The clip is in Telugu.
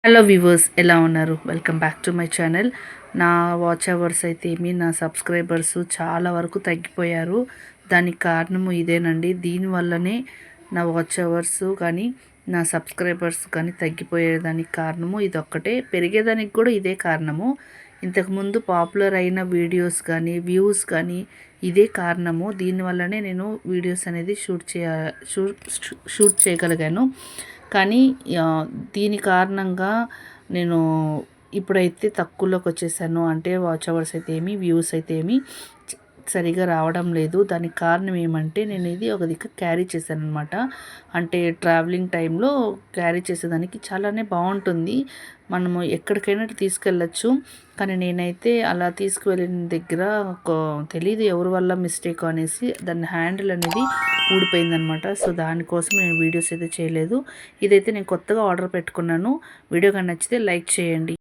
హలో వ్యూవర్స్, ఎలా ఉన్నారు? Welcome back to my channel. నా వాచ్ అవర్స్ అయితే నా సబ్స్క్రైబర్స్ చాలా వరకు తగ్గిపోయారు. దానికి కారణము ఇదేనండి. దీనివల్లనే నా వాచ్ అవర్స్ కానీ నా సబ్స్క్రైబర్స్ కానీ తగ్గిపోయేదానికి కారణము ఇదొక్కటే. పెరిగేదానికి కూడా ఇదే కారణము. ఇంతకుముందు పాపులర్ అయిన వీడియోస్ కానీ వ్యూస్ కానీ ఇదే కారణము. దీనివల్లనే నేను వీడియోస్ అనేది షూట్ చేయగలిగాను. కానీ దీని కారణంగా నేను ఇప్పుడైతే తక్కువలోకి వచ్చేసాను. అంటే వాచ్ అవర్స్ అయితే వ్యూస్ అయితే సరిగా రావడం లేదు. దానికి కారణం ఏమంటే నేను ఇది ఒక దిక్కు క్యారీ చేశాను అనమాట. అంటే ట్రావెలింగ్ టైంలో క్యారీ చేసేదానికి చాలానే బాగుంటుంది. మనము ఎక్కడికైనా తీసుకెళ్ళచ్చు. కానీ నేనైతే అలా తీసుకువెళ్ళిన దగ్గర తెలీదు ఎవరి వల్ల మిస్టేక్ అనేసి దాని హ్యాండిల్ అనేది ఊడిపోయిందనమాట. సో దానికోసం నేను వీడియోస్ అయితే చేయలేదు. ఇదైతే నేను కొత్తగా ఆర్డర్ పెట్టుకున్నాను. వీడియో కానీ నచ్చితే లైక్ చేయండి.